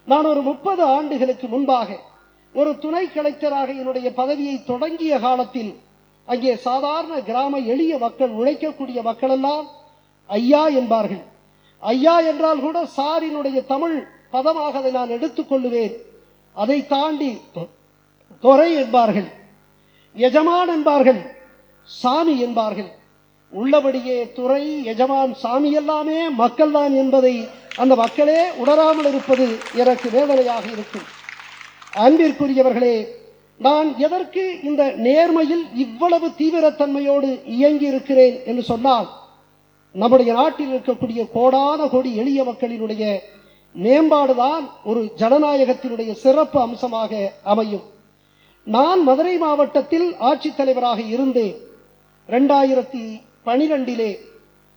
நான் ஒரு 30 ஆண்டுகளுக்கு முன்பாக ஒரு துணை கலெக்டராக என்னுடைய பதவியை தொடங்கிய காலத்தில் அங்கே சாதாரண கிராம எளிய மக்கள், உழைக்கக்கூடிய மக்கள் எல்லாம் ஐயா என்பார்கள். ஐயா என்றால் கூட சாரினுடைய தமிழ் பதமாக அதை நான் எடுத்துக்கொள்ளுவேன். அதை தாண்டி துறை என்பார்கள், எஜமான் என்பார்கள், சாமி என்பார்கள். உள்ளபடியே துறை, எஜமான், சாமி எல்லாமே மக்கள் தான் என்பதை அந்த மக்களே உணராமல் இருப்பது எனக்கு வேதனையாக இருக்கும். அன்பிற்குரியவர்களே, நான் எதற்கு இந்த நேர்மையில் இவ்வளவு தீவிரத்தன்மையோடு இயங்கி இருக்கிறேன் என்று சொன்னால், நம்முடைய நாட்டில் இருக்கக்கூடிய கோடான கோடி எளிய மக்களினுடைய மேம்பாடுதான் ஒரு ஜனநாயகத்தினுடைய சிறப்பு அம்சமாக அமையும். நான் மதுரை மாவட்டத்தில் ஆட்சித்தலைவராக இருந்தேன் 2012.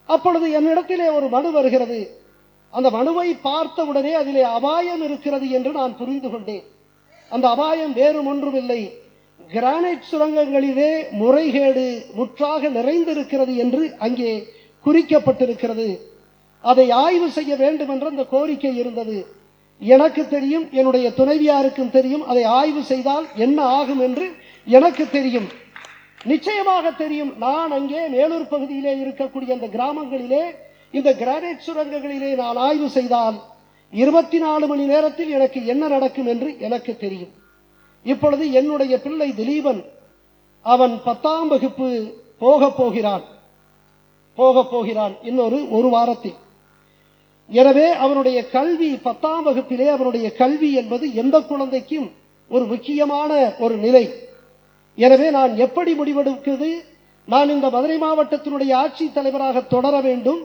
அப்பொழுது என்னிடத்திலே ஒரு மனு வருகிறது. அந்த மனுவை பார்த்தவுடனே அதிலே அபாயம் இருக்கிறது என்று நான் புரிந்து கொண்டேன். அந்த அபாயம் வேறு ஒன்றுமில்லை, கிரானைட் சுரங்கங்களிலே முறைகேடு முற்றாக நிறைந்திருக்கிறது என்று அங்கே குறிக்கப்பட்டிருக்கிறது. அதை ஆய்வு செய்ய வேண்டும் என்ற அந்த கோரிக்கை இருந்தது. எனக்கு தெரியும், என்னுடைய துணைவியாருக்கும் தெரியும், அதை ஆய்வு செய்தால் என்ன ஆகும் என்று எனக்கு தெரியும், நிச்சயமாக தெரியும். நான் அங்கே மேலூர் பகுதியிலே இருக்கக்கூடிய அந்த கிராமங்களிலே இந்த கிரானைட் சுரங்கங்களிலே நான் ஆய்வு செய்தால் 24 மணி நேரத்தில் எனக்கு என்ன நடக்கும் என்று எனக்கு தெரியும். இப்பொழுது என்னுடைய பிள்ளை திலீபன், அவன் 10ஆம் வகுப்பு போக போகிறான் இன்னொரு வாரத்தில். எனவே அவனுடைய கல்வி 10ஆம் வகுப்பிலே அவனுடைய கல்வி என்பது எந்த குழந்தைக்கும் ஒரு முக்கியமான ஒரு நிலை. எனவே நான் எப்படி முடிவெடுக்கிறது? நான் இந்த மதுரை மாவட்டத்தினுடைய ஆட்சி தலைவராக தொடர வேண்டும்,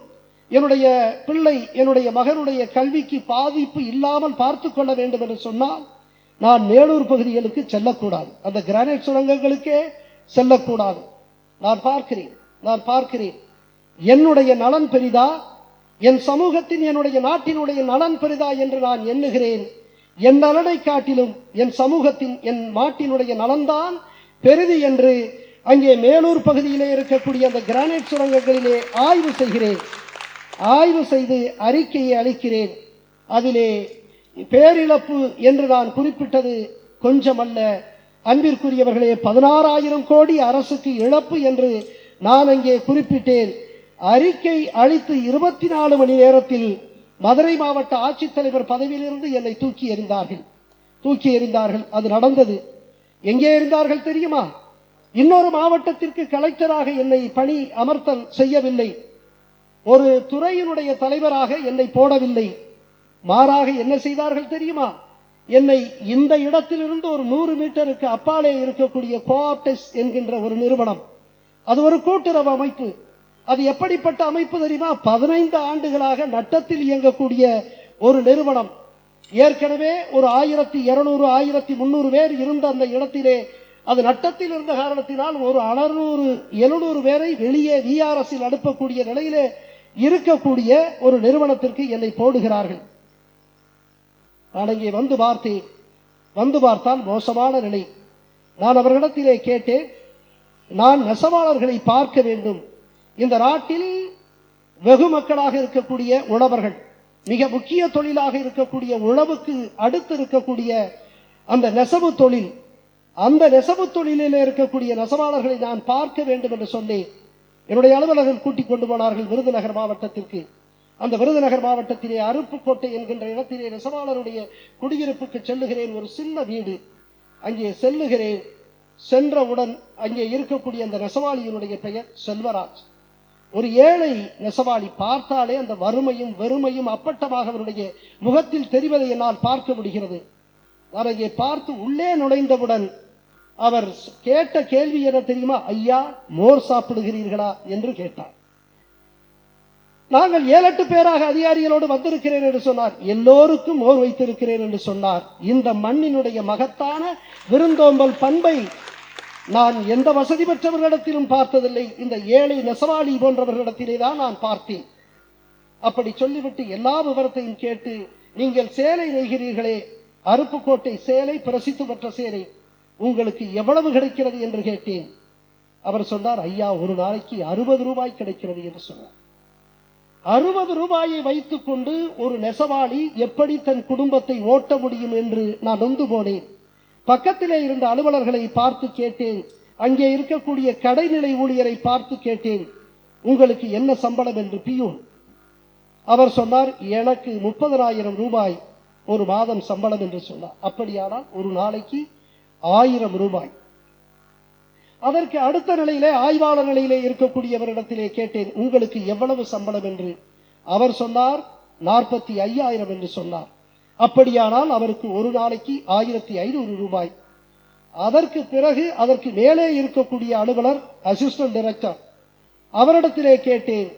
என்னுடைய பிள்ளை, என்னுடைய மகனுடைய கல்விக்கு பாதிப்பு இல்லாமல் பார்த்து கொள்ள வேண்டும் என்று சொன்னால் நான் மேலூர் பகுதிகளுக்கு செல்லக்கூடாது, அந்த கிரானைட் சுரங்கங்களுக்கே செல்லக்கூடாது. நான் பார்க்கிறேன் என்னுடைய நலன் பெரிதா, என் சமூகத்தின், என்னுடைய நாட்டினுடைய நலன் பெரிதா என்று நான் எண்ணுகிறேன். என் நலனை காட்டிலும் என் சமூகத்தின், என் நாட்டினுடைய நலன்தான் பெரிது என்று அங்கே மேலூர் பகுதியிலே இருக்கக்கூடிய அந்த கிரானைட் சுரங்கங்களிலே ஆய்வு செய்கிறேன். ஆய்வு செய்து அறிக்கையை அளிக்கிறேன். அதிலே பேரிழப்பு என்று நான் குறிப்பிட்டது கொஞ்சமல்ல அன்பிற்குரியவர்களே, 16,000 கோடி அரசுக்கு இழப்பு என்று நான் அங்கே குறிப்பிட்டேன். அறிக்கை அளித்து 24 மணி நேரத்தில் மதுரை மாவட்ட ஆட்சித்தலைவர் பதவியிலிருந்து என்னை தூக்கி எறிந்தார்கள். அது நடந்தது. எங்கே எறிந்தார்கள் தெரியுமா? இன்னொரு மாவட்டத்திற்கு கலெக்டராக என்னை பணி அமர்த்தல் செய்யவில்லை, ஒரு துறையினுடைய தலைவராக என்னை போடவில்லை. மாறாக என்ன செய்தார்கள் தெரியுமா? என்னை இந்த இடத்திலிருந்து ஒரு 100 மீட்டருக்கு அப்பாலே இருக்கக்கூடிய கோஆப்டெஸ் என்கின்ற ஒரு நிறுவனம், அது ஒரு கூட்டுறவு அமைப்பு. அது எப்படிப்பட்ட அமைப்பு தெரியுமா? 15 ஆண்டுகளாக நட்டத்தில் இயங்கக்கூடிய ஒரு நிறுவனம். ஏற்கனவே ஒரு 1200 1300 பேர் இருந்த அந்த இடத்திலே அது நட்டத்தில் இருந்த காரணத்தினால் ஒரு 600-700 பேரை வெளியே விஆர்எஸ்ஸில் அனுப்பக்கூடிய நிலையிலே இருக்கக்கூடிய ஒரு நிறுவனத்திற்கு என்னை போடுகிறார்கள். நான் இங்கே வந்து பார்த்தால் மோசமான நிலை. நான் அவர்களிடத்திலே கேட்டேன், நான் நெசவாளர்களை பார்க்க வேண்டும். இந்த நாட்டில் வெகு மக்களாக இருக்கக்கூடிய உழவர்கள், மிக முக்கிய தொழிலாக இருக்கக்கூடிய உழவுக்கு அடுத்து இருக்கக்கூடிய அந்த நெசவு தொழில், அந்த நெசவு தொழிலில் இருக்கக்கூடிய நெசவாளர்களை நான் பார்க்க வேண்டும் என்று சொன்னேன். என்னுடைய அலுவலர்கள் கூட்டிக் கொண்டு போனார்கள் விருதுநகர் மாவட்டத்திற்கு. அந்த விருதுநகர் மாவட்டத்திலே அருப்புக்கோட்டை என்கின்ற இடத்திலே நெசவாளருடைய குடியிருப்புக்கு செல்லுகிறேன். ஒரு சின்ன வீடு, அங்கே செல்லுகிறேன். சென்றவுடன் அங்கே இருக்கக்கூடிய அந்த நெசவாளியினுடைய பெயர் செல்வராஜ். ஒரு ஏழை நெசவாளி. பார்த்தாலே அந்த வறுமையும் வெறுமையும் அப்பட்டமாக அவருடைய முகத்தில் தெரிவதை என்னால் பார்க்க முடிகிறது. நான் அங்கே பார்த்து உள்ளே நுழைந்தவுடன் அவர் கேட்ட கேள்வி என்ன தெரியுமா? ஐயா, மோர் சாப்பிடுகிறீர்களா என்று கேட்டார். நாங்கள் 7-8 பேராக அதிகாரிகளோடு வந்திருக்கிறேன் என்று சொன்னார். எல்லோருக்கும் மோர் வைத்திருக்கிறேன் என்று சொன்னார். இந்த மண்ணினுடைய மகத்தான விருந்தோம்பல் பண்பை நான் எந்த வசதி பெற்றவர்களிடத்திலும் பார்த்ததில்லை. இந்த ஏழை நெசவாளி போன்றவர்களிடத்திலே தான் நான் பார்த்தேன். அப்படி சொல்லிவிட்டு எல்லா விவரத்தையும் கேட்டு, நீங்கள் சேலை நெய்கிறீர்களே, அருப்புக்கோட்டை சேலை பிரசித்தி பெற்ற சேலை, உங்களுக்கு எவ்வளவு கிடைக்கிறது என்று கேட்டேன். அவர் சொன்னார், ஐயா, ஒரு நாளைக்கு 60 ரூபாய் கிடைக்கிறது என்று சொன்னார். 60 ரூபாயை வைத்துக் கொண்டு ஒரு நெசவாளி எப்படி தன் குடும்பத்தை ஓட்ட முடியும் என்று நான் நொந்து போனேன். பக்கத்திலே இருந்த அலுவலர்களை பார்த்து கேட்டேன். அங்கே இருக்கக்கூடிய கடைநிலை ஊழியரை பார்த்து கேட்டேன், உங்களுக்கு என்ன சம்பளம் என்று. பியூன் அவர் சொன்னார், எனக்கு 30,000 ரூபாய் ஒரு மாதம் சம்பளம் என்று சொன்னார். அப்படியானால் ஒரு நாளைக்கு 1000 ரூபாய். அதற்கு அடுத்த நிலையிலே ஆய்வாளர் நிலையிலே இருக்கக்கூடியவரிடத்திலே கேட்டேன், உங்களுக்கு எவ்வளவு சம்பளம் என்று. அவர் சொன்னார் 45,000 என்று சொன்னார். அப்படியானால் அவருக்கு ஒரு நாளைக்கு 1500 ரூபாய். அதற்கு பிறகு அதற்கு மேலே இருக்கக்கூடிய அலுவலர் அசிஸ்டன்ட் டைரக்டர், அவரிடத்திலே கேட்டேன்,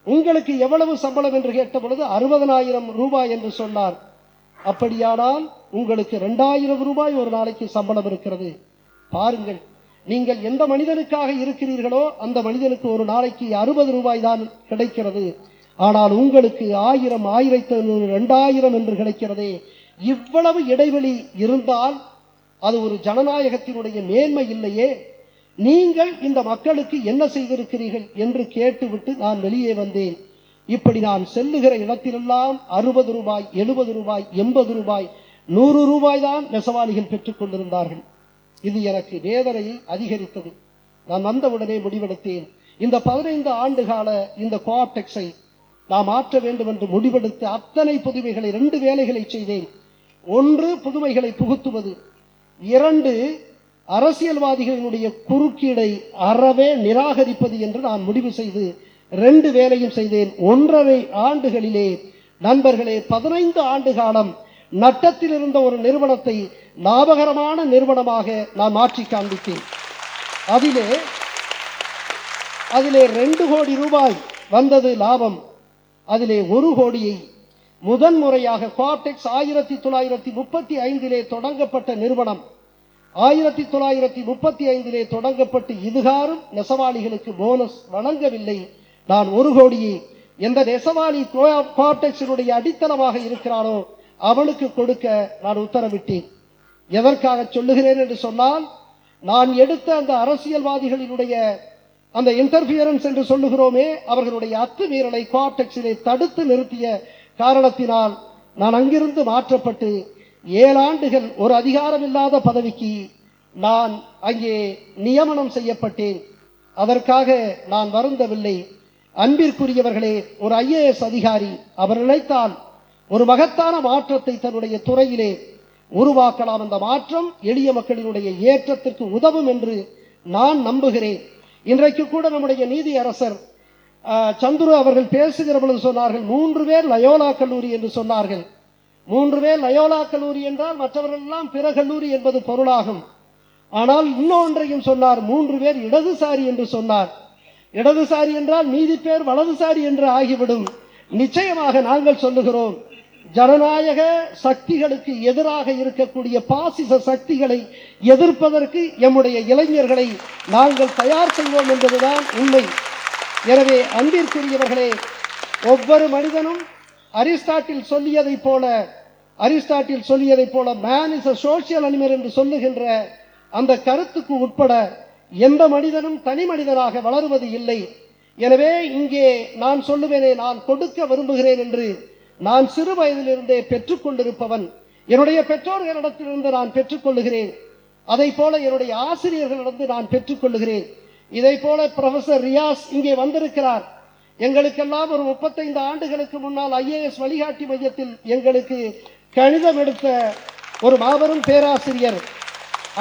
உங்களுக்கு எவ்வளவு சம்பளம் என்று கேட்ட பொழுது 60,000 ரூபாய் என்று சொன்னார். அப்படியானால் உங்களுக்கு 2000 ரூபாய் ஒரு நாளைக்கு சம்பளம் இருக்கிறது. பாருங்கள், நீங்கள் எந்த மனிதனுக்காக இருக்கிறீர்களோ அந்த மனிதனுக்கு ஒரு நாளைக்கு 60 ரூபாய் தான் கிடைக்கிறது. ஆனால் உங்களுக்கு 1000, 1500, 2000 என்று கிடைக்கிறதே. இவ்வளவு இடைவெளி இருந்தால் அது ஒரு ஜனநாயகத்தினுடைய மேன்மை இல்லையே. நீங்கள் இந்த மக்களுக்கு என்ன செய்திருக்கிறீர்கள் என்று கேட்டுவிட்டு நான் வெளியே வந்தேன். இப்படி நான் செல்லுகிற இடத்திலெல்லாம் 60 ரூபாய், 70 ரூபாய், 80 ரூபாய், 100 ரூபாய் தான் நெசவாளிகள் பெற்றுக் கொண்டிருந்தார்கள். இது எனக்கு வேதனையை அதிகரித்தது. நான் வந்தவுடனே முடிவெடுத்தேன், இந்த 15 ஆண்டு கால இந்த கோஆப்டெக்ஸை நாம் மாற்ற வேண்டும் என்று முடிவெடுத்து அத்தனை புதுமைகளை 2 வேலைகளை செய்தேன். 1, புதுமைகளை புகுத்துவது. 2, அரசியல்வாதிகளினுடைய குறுக்கீடை அறவே நிராகரிப்பது என்று நான் முடிவு செய்து 2 வேலையும் செய்தேன். 1.5 ஆண்டுகளிலே நண்பர்களே, 15 ஆண்டு காலம் நட்டத்தில் இருந்த ஒரு நிறுவனத்தை லாபகரமான நிறுவனமாக நான் மாற்றி காண்பித்தேன். அதிலே 2 கோடி ரூபாய் வந்தது லாபம். அதிலே 1 கோடியை முதன்முறையாக கோஆப்டெக்ஸ் 1935 தொடங்கப்பட்ட நிறுவனம். 1935 தொடங்கப்பட்டு இதுகாரும் நெசவாளிகளுக்கு போனஸ் வழங்கவில்லை. நான் 1 கோடியை எந்த நெசவாளி கோஆப்டெக்ஸினுடைய அடித்தளமாக இருக்கிறானோ அவனுக்கு கொடுக்க நான் உத்தரவிட்டேன். எதற்காக சொல்லுகிறேன் என்று சொன்னால், நான் எடுத்த அந்த அரசியல்வாதிகளினுடைய அந்த இன்டர்ஃபியரன்ஸ் என்று சொல்லுகிறோமே, அவர்களுடைய அத்துமீறலை கோஆப்டெக்ஸிலே தடுத்து நிறுத்திய காரணத்தினால் நான் அங்கிருந்து மாற்றப்பட்டு 7 ஆண்டுகள் ஒரு அதிகாரம் இல்லாத பதவிக்கு நான் அங்கே நியமனம் செய்யப்பட்டேன். அதற்காக நான் வருந்தவில்லை. அன்பிற்குரியவர்களே, ஒரு IAS அதிகாரி அவர் நினைத்தால் ஒரு மகத்தான மாற்றத்தை தன்னுடைய துறையிலே உருவாக்கலாம். அந்த மாற்றம் எளிய மக்களினுடைய ஏற்றத்திற்கு உதவும் என்று நான் நம்புகிறேன். இன்றைக்கு கூட நம்முடைய நீதி அரசர் சந்துரு அவர்கள் பேசுகிற பொழுது சொன்னார்கள், 3 பேர் லயோலா கல்லூரி என்று சொன்னார்கள். 3 பேர் லயோலா கல்லூரி என்றால் மற்றவர்கள் எல்லாம் பிற கல்லூரி என்பது பொருளாகும். ஆனால் இன்னொன்றையும் சொன்னார், 3 பேர் இடதுசாரி என்று சொன்னார். இடதுசாரி என்றால் மீதி பேர் வலதுசாரி என்று ஆகிவிடும். நிச்சயமாக நாங்கள் சொல்லுகிறோம், ஜனநாயக சக்திகளுக்கு எதிராக இருக்கக்கூடிய பாசிச சக்திகளை எதிர்ப்பதற்கு எம்முடைய இளைஞர்களை நாங்கள் தயார் செய்வோம் என்பதுதான் உண்மை. எனவே அன்பிற்குரியவர்களே, ஒவ்வொரு மனிதனும் அரிஸ்டாட்டில் சொல்லியதை போல man is a social animal என்று சொல்லுகின்ற அந்த கருத்துக்கு உட்பட எந்த மனிதனும் தனி மனிதனாக வளருவது இல்லை. எனவே இங்கே நான் சொல்லுவேனே, நான் கொடுக்க விரும்புகிறேன் என்று நான் சிறு வயதிலிருந்தே பெற்றுக்கொண்டிருப்பவன். என்னுடைய பெற்றோர்களிடத்திலிருந்து நான் பெற்றுக்கொள்ளுகிறேன். அதை போல என்னுடைய ஆசிரியர்களிடந்து நான் பெற்றுக்கொள்ளுகிறேன். இதை போல ப்ரொஃபசர் ரியாஸ் இங்கே வந்திருக்கிறார். எங்களுக்கெல்லாம் ஒரு 35 ஆண்டுகளுக்கு முன்னால் IAS வழிகாட்டி மையத்தில் எங்களுக்கு கணிதம் எடுத்த ஒரு மாபெரும் பேராசிரியர்.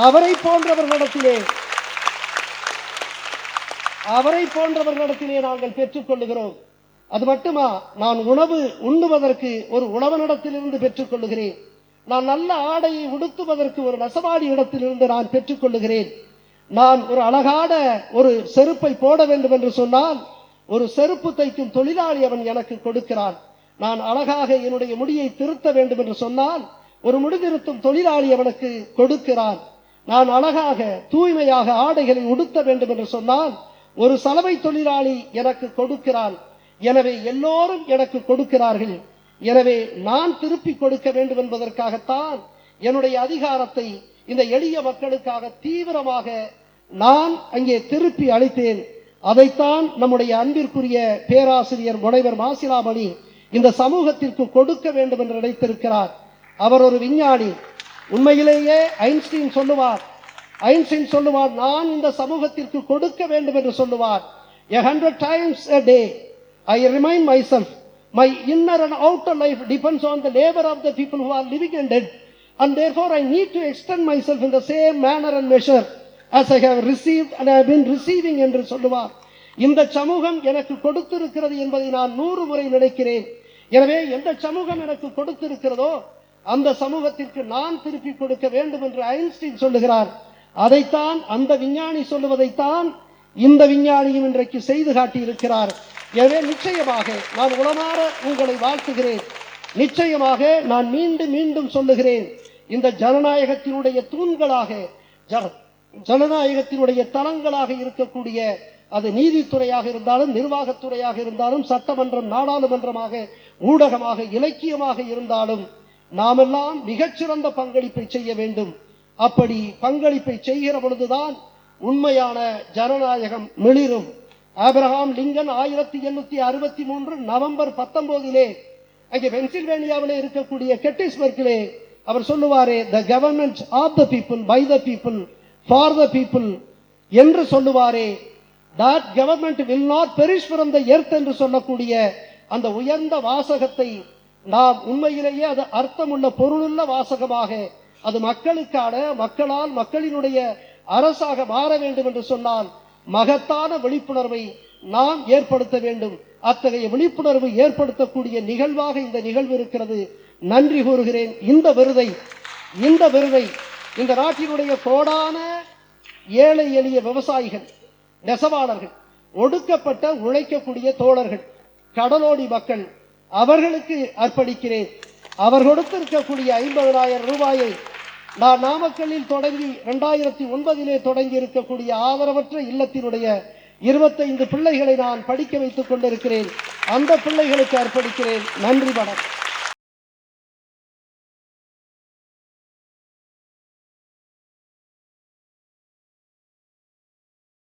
அவரை போன்றவர்களிடத்திலே நாங்கள் பெற்றுக்கொள்ளுகிறோம். அது மட்டுமா, நான் உணவு உண்ணுவதற்கு ஒரு உணவனிடத்திலிருந்து பெற்றுக்கொள்ளுகிறேன். நான் நல்ல ஆடையை உடுத்துவதற்கு ஒரு நெசவாளி இடத்திலிருந்து நான் பெற்றுக்கொள்ளுகிறேன். நான் ஒரு அழகான ஒரு செருப்பை போட வேண்டும் என்று சொன்னால் ஒரு செருப்பு தைக்கும் தொழிலாளி அவன் எனக்கு கொடுக்கிறான். நான் அழகாக என்னுடைய முடியை திருத்த வேண்டும் என்று சொன்னால் ஒரு முடிதிருத்தும் தொழிலாளி அவனுக்கு கொடுக்கிறான். நான் அழகாக தூய்மையாக ஆடைகளை உடுத்த வேண்டும் என்று சொன்னால் ஒரு சலவை தொழிலாளி எனக்கு கொடுக்கிறான். எனவே எல்லோரும் எனக்கு கொடுக்கிறார்கள். எனவே நான் திருப்பி கொடுக்க வேண்டும் என்பதற்காகத்தான் என்னுடைய அதிகாரத்தை இந்த எளிய மக்களுக்காக தீவிரமாக நான் அங்கே திருப்பி அளித்தேன். அதைத்தான் நம்முடைய அன்பிற்குரிய பேராசிரியர் முனைவர் மாசிலாமணி இந்த சமூகத்திற்கு கொடுக்க வேண்டும் என்று நினைத்திருக்கிறார். அவர் ஒரு விஞ்ஞானி. உண்மையிலேயே ஐன்ஸ்டீன் சொல்லுவார், நான் இந்த சமூகத்திற்கு கொடுக்க வேண்டும் என்று சொல்லுவார். 100 times a day I remind myself my inner and outer life depends on the labor of the people who are living and dead, and therefore I need to extend myself in the same manner and measure as I have received and I have been receiving என்று சொல்லுவார். இந்த சமூகம் எனக்கு கொடுத்திருக்கிறது என்பதை நான் 100 முறை நினைக்கிறேன். எனவே எந்த சமூகம் எனக்கு கொடுத்திருக்கிறதோ அந்த சமூகத்திற்கு நான் திருப்பி கொடுக்க வேண்டும் என்று ஐன்ஸ்டீன் சொல்லுகிறார். அதைத்தான் அந்த விஞ்ஞானி சொல்லுவதைத்தான் இந்த விஞ்ஞானியும் இன்றைக்கு செய்து காட்டியிருக்கிறார். எனவே நிச்சயமாக நான் உளமாற உங்களை வாழ்த்துகிறேன். நிச்சயமாக நான் மீண்டும் மீண்டும் சொல்லுகிறேன், இந்த ஜனநாயகத்தினுடைய தூண்களாக, ஜனநாயகத்தினுடைய தளங்களாக இருக்கக்கூடிய அது நீதித்துறையாக இருந்தாலும், நிர்வாகத்துறையாக இருந்தாலும், சட்டமன்றம், நாடாளுமன்றமாக, ஊடகமாக, இலக்கியமாக இருந்தாலும் நாமெல்லாம் மிகச்சிறந்த பங்களிப்பை செய்ய வேண்டும். அப்படி பங்களிப்பை செய்கிற பொழுதுதான் உண்மையான ஜனநாயகம் மிளிரும். ஆபிரகாம் லிங்கன் 1863 நவம்பர் 19 அங்கே பென்சில்வேனியாவிலே இருக்கக்கூடிய கெட்டிஸ்பர்க்கிலே அவர் சொல்லுவாரே, the government of the people, by the people, for the people என்று சொல்லுவாரே, that government will not perish from the earth என்று சொல்லக்கூடிய அந்த உயர்ந்த வாசகத்தை நாம் உண்மையிலேயே அது அர்த்தமுள்ள பொருளுள்ள வாசகமாக, அது மக்களுக்கான, மக்களால் மக்களினுடைய அரசாக மாற வேண்டும் என்று சொன்னால் மகத்தான விழிப்புணர்வை நாம் ஏற்படுத்த வேண்டும். அத்தகைய விழிப்புணர்வு ஏற்படுத்தக்கூடிய நிகழ்வாக இந்த நிகழ்வு இருக்கிறது. நன்றி கூறுகிறேன். இந்த விருதை இந்த நாட்டினுடைய கோடான ஏழை எளிய விவசாயிகள், நெசவாளர்கள், ஒடுக்கப்பட்ட உழைக்கக்கூடிய தோழர்கள், கடலோடி மக்கள், அவர்களுக்கு அர்ப்பணிக்கிறேன். அவர் கொடுத்திருக்கக்கூடிய 50,000 ரூபாயை நான் நாமக்கல்லில் தொடங்கி 2009 தொடங்கி இருக்கக்கூடிய ஆதரவற்ற இல்லத்தினுடைய 25 பிள்ளைகளை நான் படிக்க வைத்துக் கொண்டிருக்கிறேன். அந்த பிள்ளைகளுக்கு அர்ப்பணிக்கிறேன். நன்றி, வணக்கம்.